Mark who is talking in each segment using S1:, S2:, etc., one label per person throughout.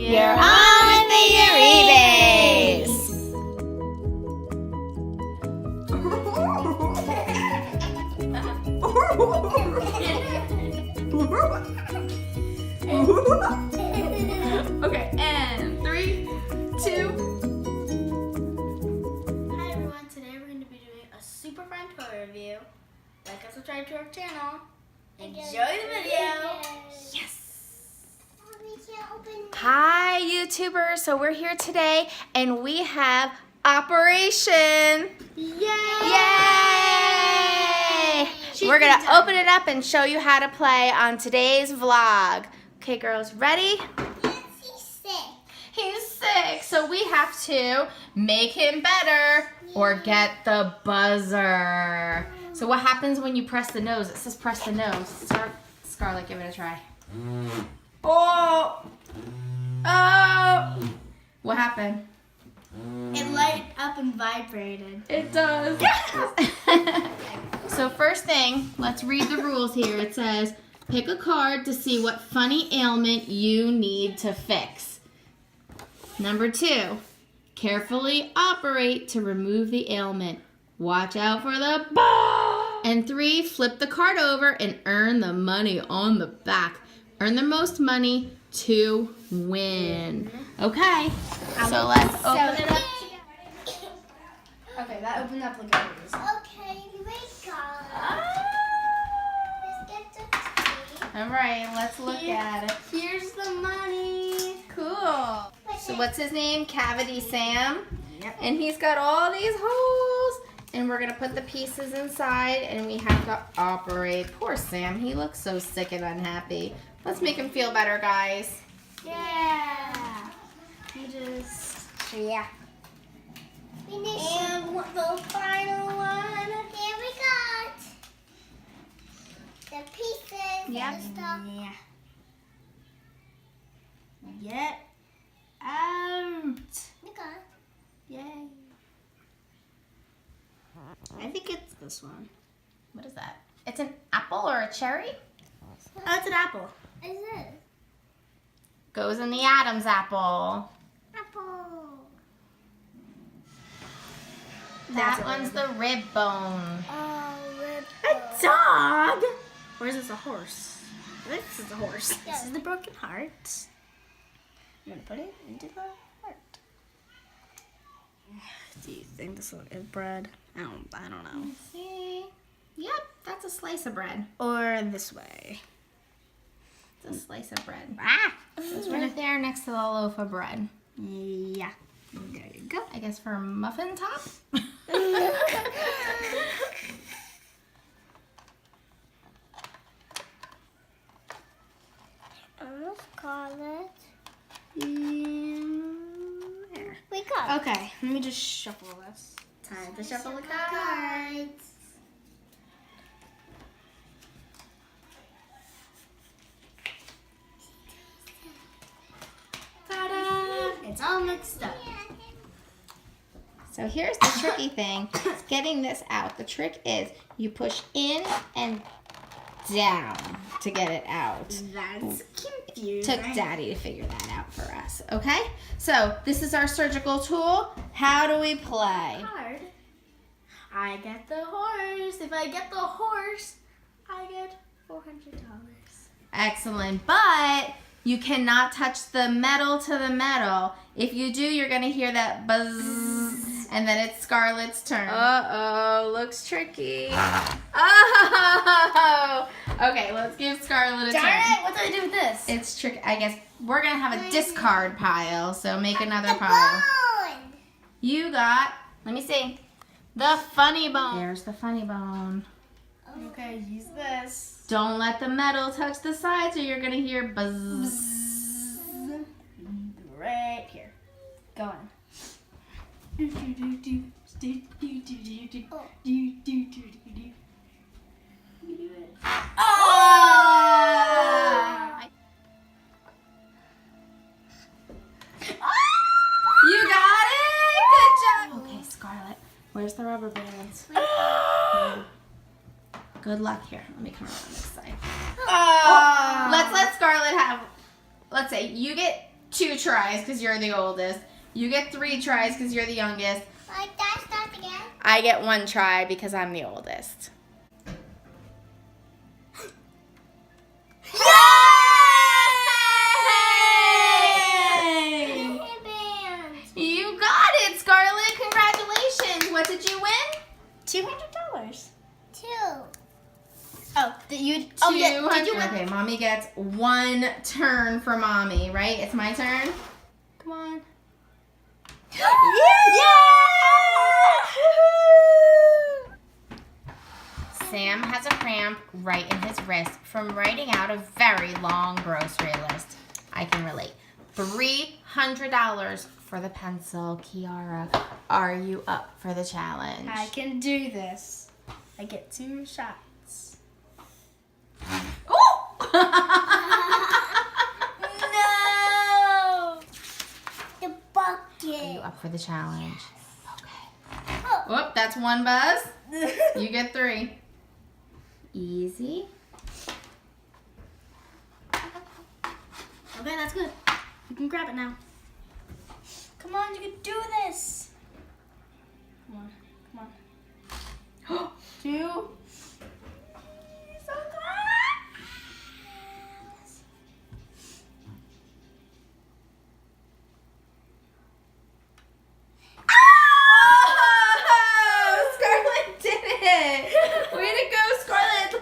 S1: You're on the Uribes!
S2: Okay, and 3, 2.
S3: Hi everyone, today we're going to be doing a super fun toy review. Like and subscribe to our channel. Enjoy the video.
S1: Yes! Hi YouTubers, so we're here today and we have Operation! Yay! We're gonna open it up and show you how to play on today's vlog. Okay girls, ready?
S3: Yes, he's sick.
S1: He's sick, so we have to make him better or get the buzzer. So what happens when you press the nose? It says press the nose. Scarlett, give it a try. Oh! Oh! What happened?
S3: It lighted up and vibrated.
S1: It does. So first thing, let's read the rules here. It says, pick a card to see what funny ailment you need to fix. Number 2, carefully operate to remove the ailment. Watch out for the ball. And 3, flip the card over and earn the money on the back. Earn the most money to win. Okay, so let's open it up.
S3: Okay, that opened up like a breeze.
S4: Okay, wake up. Let's get the tea.
S1: All right, let's look at it.
S3: Here's the money.
S1: Cool. So what's his name? Cavity Sam.
S3: Yep.
S1: And he's got all these holes. And we're going to put the pieces inside and we have to operate. Poor Sam. He looks so sick and unhappy. Let's make him feel better, guys.
S3: Yeah. We just,
S4: Yeah. Finish.
S3: and the final one.
S4: Here we got the pieces
S1: Yep.
S4: and stuff.
S3: Yeah. Get out.
S4: We got.
S3: Yay. I think it's this one.
S1: What is that? It's an apple or a cherry?
S3: Oh, it's an apple.
S4: Is it
S1: Goes in the Adam's apple.
S4: apple?
S1: That one's the rib bone.
S4: Oh,
S3: A dog? Or is this a horse? I think this is a horse.
S4: Yeah.
S3: This is the broken heart. I'm gonna put it into the heart. Do you think this is bread? I don't know.
S1: See? Yep, that's a slice of bread.
S3: Or this way.
S1: It's a slice of bread.
S3: Ah!
S1: It's right there next to the loaf of bread.
S3: Yeah. There you go.
S1: I guess for a muffin top?
S4: Scarlet.
S3: There.
S4: We got.
S3: Okay, let me just shuffle this. Time to shuffle the cards. Ta-da! It's all mixed up.
S1: So here's the tricky thing. It's getting this out. The trick is you push in and down to get it out.
S3: That's confusing.
S1: Took Daddy to figure that out for us. Okay? So this is our surgical tool. How do we play?
S3: Card. I get the horse. If I get the horse, I get $400.
S1: Excellent. But you cannot touch the metal to the metal. If you do, you're going to hear that buzz. And then it's Scarlett's turn. Uh-oh. Looks tricky. Oh! Okay, let's give Scarlett a turn.
S3: Darn it! What do I do with this?
S1: It's tricky. I guess we're going to have a discard pile. So make another pile.
S4: Bone.
S1: You got, let me see, the funny bone. There's the funny bone.
S3: Okay, use this.
S1: Don't let the metal touch the sides or you're going to hear buzz.
S3: Right here. Go on.
S1: Oh! You got it! Good job! Okay, Scarlett, where's the rubber bands? Good luck here. Let me come around this side. Let's let Scarlett have, let's say you get 2 tries because you're the oldest. You get 3 tries because you're the youngest.
S4: Like that, start again.
S1: I get 1 try because I'm the oldest. Yay!
S4: Bands.
S1: You got it, Scarlett. Congratulations. What did you win?
S3: $200.
S4: 2.
S3: Oh, did you?
S1: 200.
S3: Oh yeah. Did you win?
S1: Okay, Mommy gets 1 turn for Mommy, right? It's my turn.
S3: Come on.
S1: Sam has a cramp right in his wrist from writing out a very long grocery list. I can relate. $300 for the pencil. Kiara, are you up for the challenge?
S3: I can do this. I get 2 shots.
S1: Oh!
S4: No. The bucket.
S1: Are you up for the challenge? Okay.
S4: Oh.
S1: Whoop, that's 1 buzz. You get 3. Easy.
S3: Okay, that's good. You can grab it now. Come on, you can do this. Come on, come on. 2. So
S1: Oh, Scarlett did it! Way to go, Scarlett!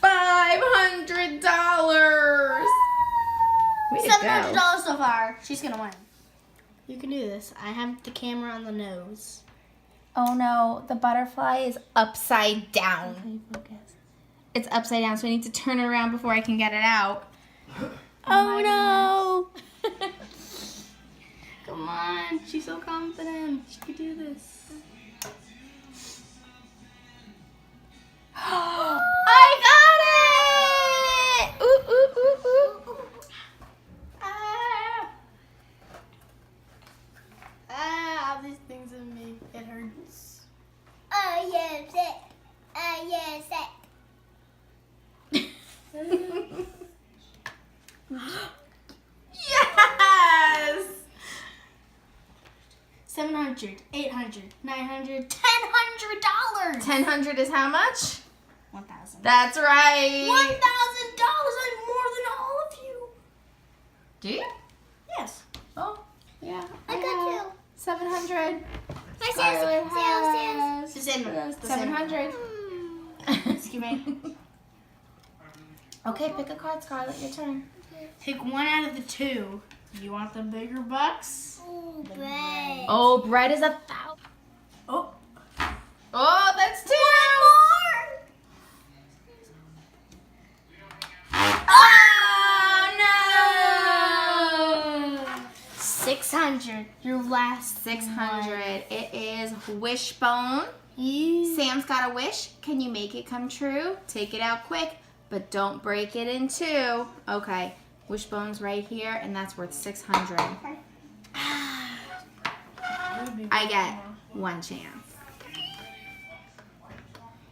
S1: $500. Way to
S3: $700
S1: go.
S3: so far. She's gonna win. You can do this. I have the camera on the nose.
S1: Oh no, the butterfly is upside down.
S3: Okay, focus.
S1: It's upside down, so I need to turn it around before I can get it out.
S3: Oh no! Come on, she's so confident. She can do this.
S1: I got it! Ooh, ooh, ooh, ooh.
S3: All these things in me. It hurts.
S4: Oh, yes, it. Oh, yes, it.
S1: Yes!
S3: 700, 800, 900, $1,000.
S1: $1,000 is how much?
S3: 1,000.
S1: That's right.
S3: $1,000. I'm more than all of you.
S1: Do you?
S3: Yes.
S1: Oh, yeah.
S4: I got 2.
S1: 700.
S4: I
S1: Scarlett
S4: says,
S1: has
S3: The same.
S1: 700.
S3: Excuse me.
S1: Okay, pick a card, Scarlett. Your turn.
S3: Pick 1 out of the 2. You want the bigger bucks?
S4: Oh, bread.
S1: Oh, bread is 1,000.
S3: Oh.
S1: Oh, that's 2. Oh, no.
S3: 600. Your last
S1: 600. It is Wishbone. Sam's got a wish. Can you make it come true? Take it out quick, but don't break it in 2. Okay. Wishbone's right here, and that's worth 600. I get 1 chance.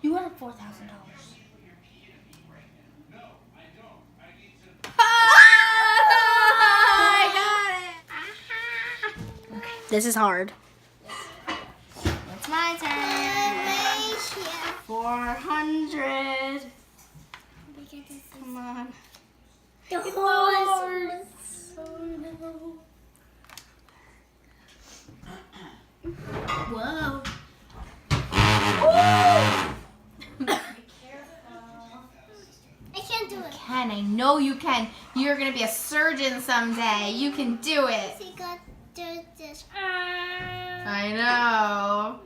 S3: You want $4,000.
S1: I got it.
S3: This is hard. It's my turn. 400. Come on.
S4: The horse.
S3: Oh no. Whoa.
S4: I can't do it.
S1: Ken, I know you can. You're going to be a surgeon someday. You can do it.
S4: She got do this.
S1: I know.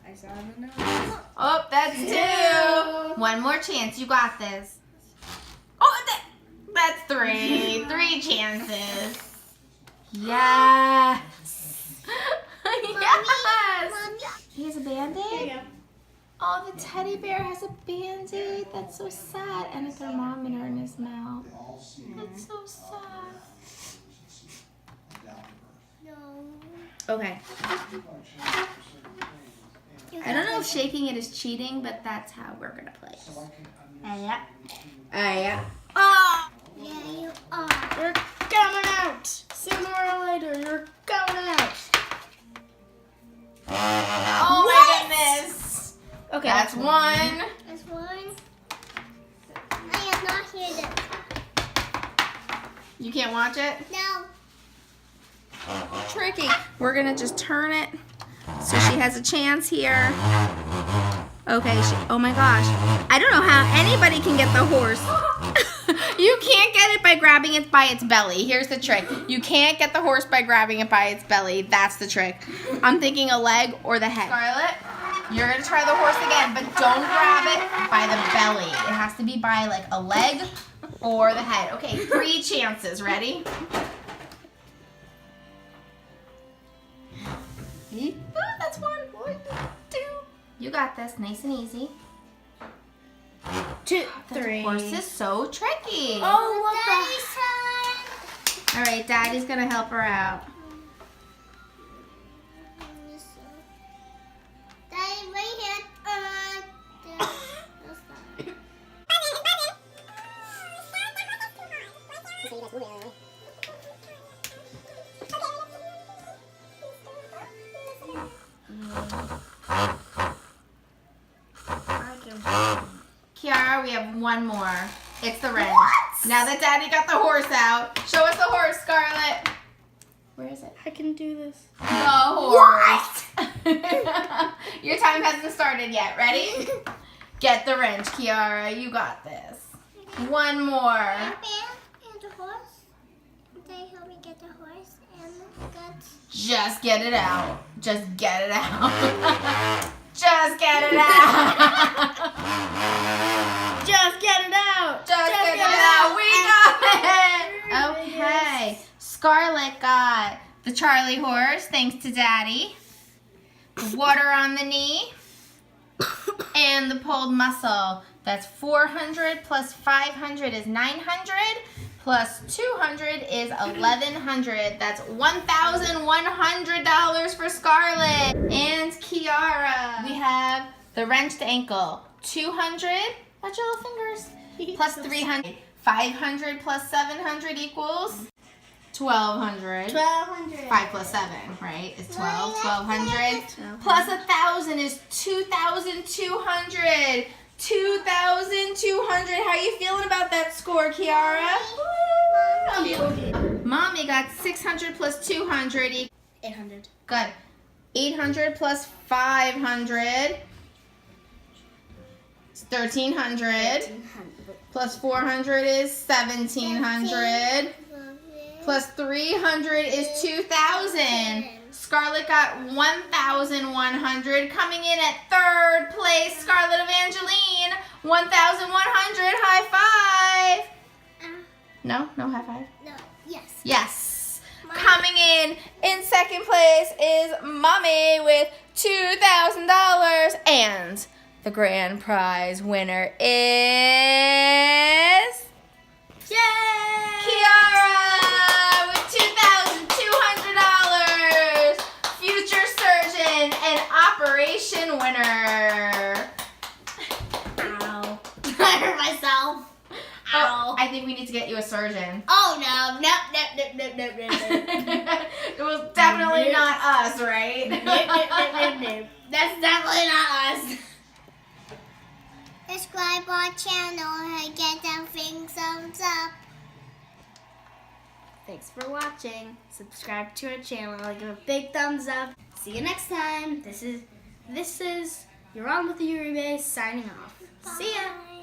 S3: I saw the nose.
S1: Oh, that's 2. 1 more chance. You got this. Oh, that's 3. 3 chances. Yes. Yes. He has a Band-Aid? Oh, the teddy bear has a Band-Aid. That's so sad. And a thermometer in his mouth. That's so sad.
S4: No.
S1: Okay. I don't know if shaking it is cheating, but that's how we're going to play.
S3: Yeah.
S1: Yeah. Oh, That's one.
S4: That's one. I am not here to.
S1: You can't watch it?
S4: No.
S2: Tricky. We're gonna just turn it so she has a chance here. Okay, oh my gosh. I don't know how anybody can get the horse.
S1: You can't get it by grabbing it by its belly. Here's the trick. You can't get the horse by grabbing it by its belly. That's the trick. I'm thinking a leg or the head. Scarlett, you're going to try the horse again, but don't grab it by the belly. It has to be by like a leg or the head. Okay, 3 chances. Ready? Ooh, that's 1, 2. You got this. Nice and easy.
S3: 2,
S1: The
S3: 3.
S1: horse is so tricky.
S3: Oh, what
S1: All right, Daddy's gonna help her out.
S4: Daddy, right here.
S1: Kiara, we have one more. It's the wrench. Now that Daddy got the horse out, show us the horse, Scarlett. Where is it?
S3: I can do this.
S1: The horse. Your time hasn't started yet. Ready? Get the wrench, Kiara. You got this. One more.
S4: And the horse. They help me get the horse and the guts.
S1: Just get it out. Just get it out. Just get it out.
S3: Just get it out.
S1: Just get it out. We got it. Okay. Scarlett got the Charlie horse, thanks to Daddy. The water on the knee. And the pulled muscle. That's 400 plus 500 is 900. Plus 200 is 1,100. That's $1,100 for Scarlett and Kiara. We have the wrenched ankle. 200. Watch your little fingers. Plus 300. 500 plus 700 equals 1,200.
S3: 1,200.
S1: 5 plus 7, right? Is 12. 1,200. Plus 1,000 is 2,200. 2,200. How you feeling about that score, Kiara? Mommy got 600 plus 200.
S3: 800.
S1: Good. 800 plus 500 is 1,300. Plus 400 is 1,700. Plus 300 is 2,000. Scarlett got 1,100. Coming in at 3rd place, Scarlett Evangeline. 1,100. High five. No? No high five?
S4: No. Yes.
S1: Yes. Coming in 2nd place is Mommy with $2,000. And the grand prize winner is...
S3: Yay!
S1: Kiara with $2,200. Future surgeon and operation winner.
S3: Ow.
S1: I hurt myself. Oh, I think we need to get you a surgeon.
S3: Oh, no. No.
S1: It was definitely not us, right?
S3: That's definitely not us.
S4: Subscribe our channel and get that thing thumbs up.
S3: Thanks for watching. Subscribe to our channel and give a big thumbs up. See you next time. This is You're On with the Uribes signing off. See ya.
S4: Bye.